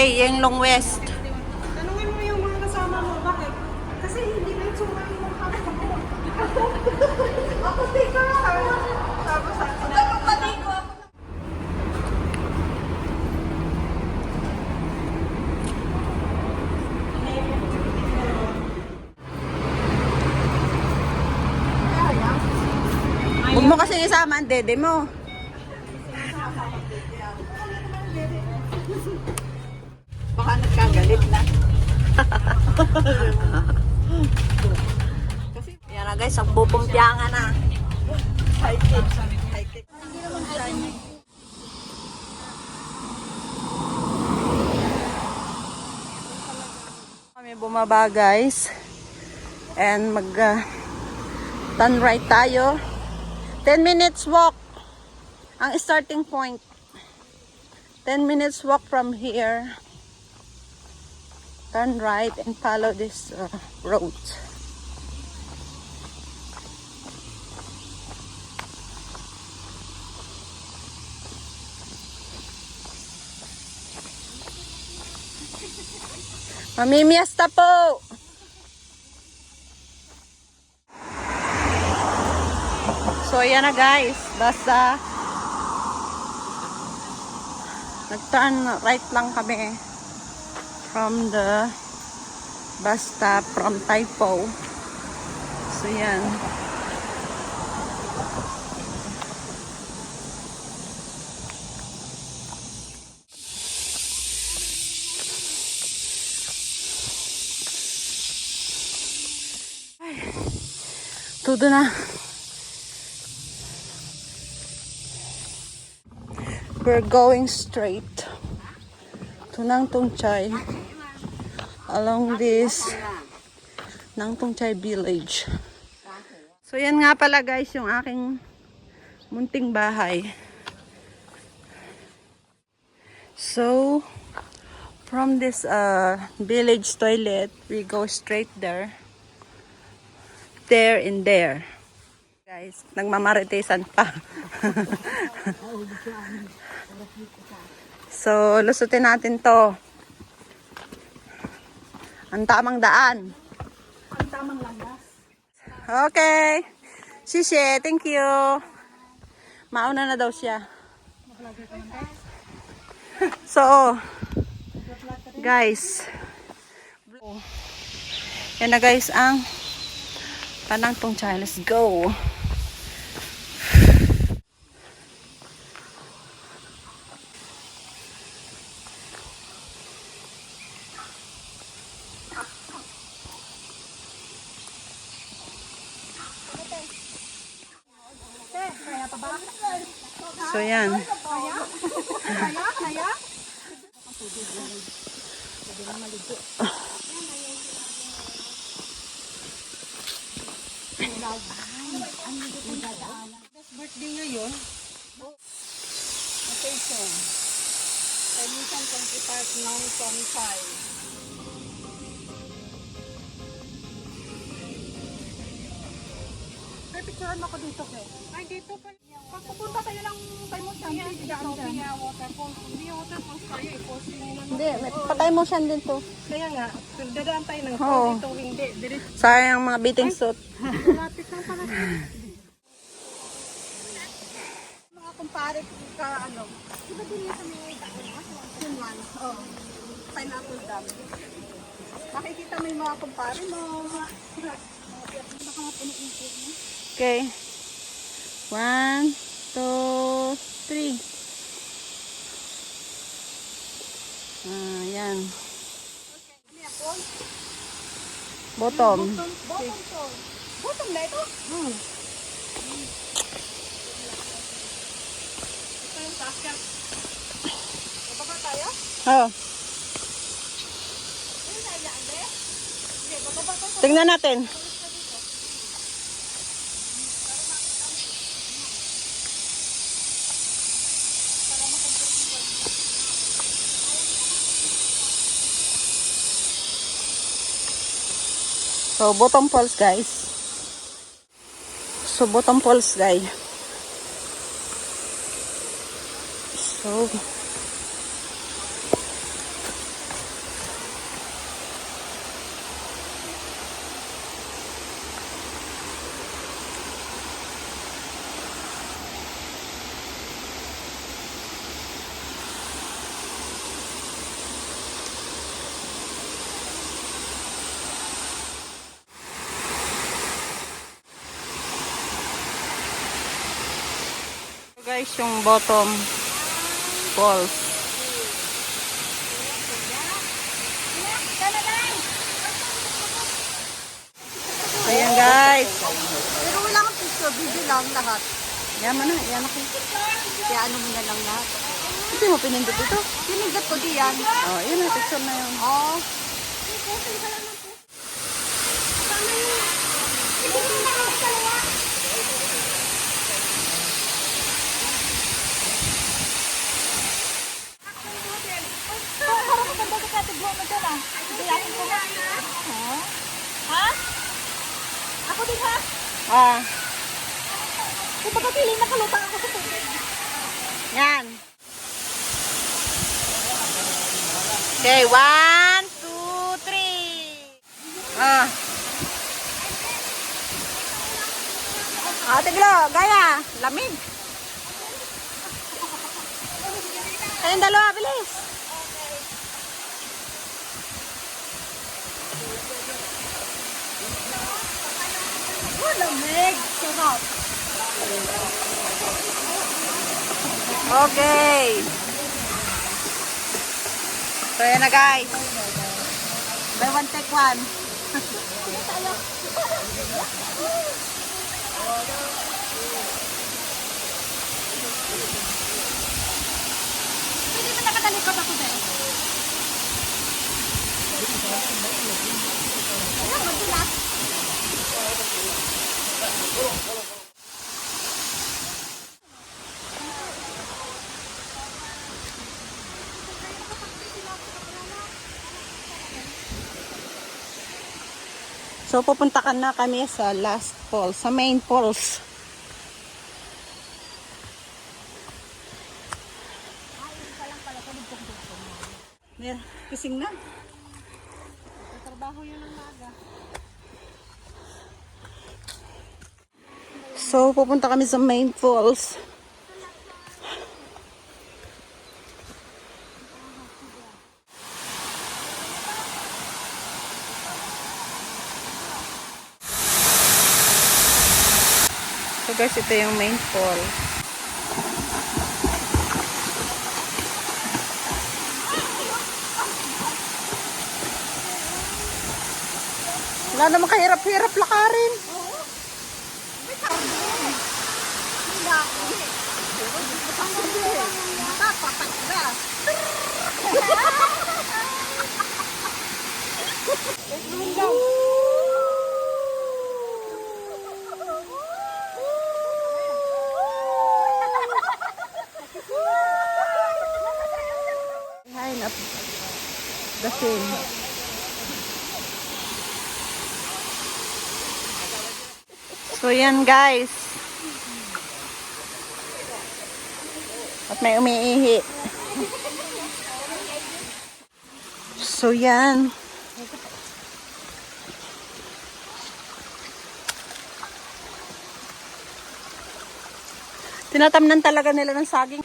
Okay, yung Long West. Tanungin mo yung mga kasama mo, bakit? Kasi hindi na yung sumali mo kami. Ako tika. Tapos ako na pati ko. Huwag mo kasi isama ang dede mo. Baka nagkagalit na. Yan na guys, ang pupumpyangan na. High-tech. Kami bumaba guys. And mag turn right tayo. 10 minutes walk ang starting point. 10 minutes walk from here. Turn right and follow this road. Mamimiesta po! So, yan na guys. Basta nag-turn right lang kami from the bus stop from Taipo. So, yan. Ay, todo na. We're going straight to Nang Tungchay along this Nang Tungchay village. So yan nga pala guys yung aking munting bahay. So from this village toilet we go straight there and there. Guys, nagmamaritesan pa. So, lusutin natin to. Ang tamang daan. Ang tamang landas. Okay. Shishe, thank you. Mauna na daw siya. So, guys. Yan na guys ang Nang Tungchay. Let's go. So yan. Kaya? Birthday ngayon. Location. Permission Country Park, Nang Tungchay. Ay, picturean mo ko dito, Ke. Ay, dito pa. Pag pupunta kayo ng kay mo siya, hindi waterfalls. Hindi waterfalls tayo, i-posting nila. Hindi, patay mo siya din to. Kaya nga, dadaan tayo ng Oo. dito, hindi. Sayang mga beating suit. Malapit lang pala. Mga kumpare ka, ano, diba din yung sa mga Sinwan? Oo. Pineapple Dam. Makikita mo yung mga kumpare mo. Baka mapuno-ipot mo. Okay. 1, 2, 3. Yan. Ano yan po? Bottom. Bottom to. Bottom na ito? Ito yung basket. Bababa tayo? Oh, Ayun na yan, eh. Sige, bababa tayo. tingnan natin. So, bottom falls guys. So, bottom falls guys. So, Guys, yung bottom falls. Ayan guys. Pero wala kang picture, video lang lahat. Yaman na, yan ako. Kaya ano mo na lang lahat. Hindi mo pinindot ito. Pinindot ko diyan. Oh, yun na, picture na yun. Oh. Ako din ha? Ah, Kung pagkapili, nakalutang ako sa tubig. yan. Okay, 1, 2, 3. Ah. Ah, tiglo, gaya. Lamig. Kayong dalawa, bilis. Oh, lamig. Sarap. Okay. So, yan na guys. By one, take one. Hindi mo nakatalikot ako din. Ayan, madulas. So, pupunta ka na kami sa last falls, sa main falls. Mer, kising na. Trabaho yun ng maga. So, pupunta kami sa main falls. So guys, ito yung main fall. Wala naman kahirap-hirap lakarin. Behind up the scene. So yan guys. At may umiihi. So yan. Tinatamnan talaga nila ng saging.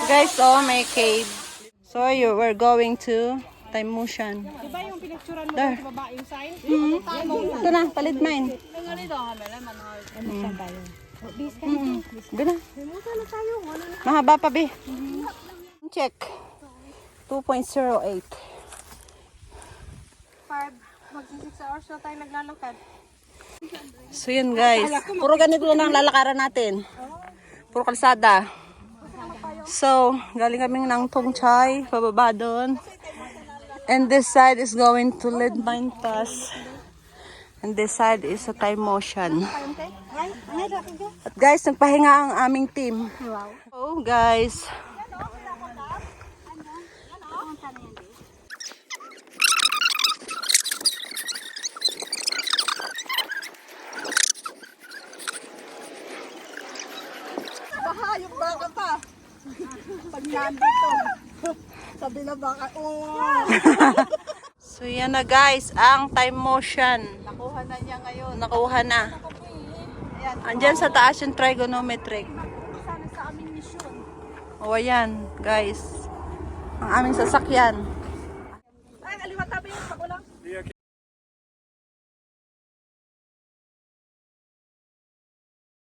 Guys, oh, may cave. So we're going to Taimushan. Diba yung pinicturan mo There. sa baba yung sign? Ito na, palit mine. Yung ganito, kamela, manahal. Ano siya tayo? Doon na. Limutan na tayo. Wala na. Mahaba pa, be. Check. 2.08. 6 hours na tayo naglalakad. So yun guys. Puro ganito lang ang lalakaran natin. Puro kalsada. So, galing kami ng Tongchai, pababa doon. And this side is going to Lead Mine Pass. And this side is a Taimoshan. At guys, nagpahinga ang aming team. Wow. So guys, yung baka pa. Pag nandito. Sabi na baka, So yan na guys, ang time motion. nakuha na niya ngayon. Nakuha na. Ayan, Andyan sa taas yung trigonometric. sana sa aming mission. O ayan guys, ang aming sasakyan.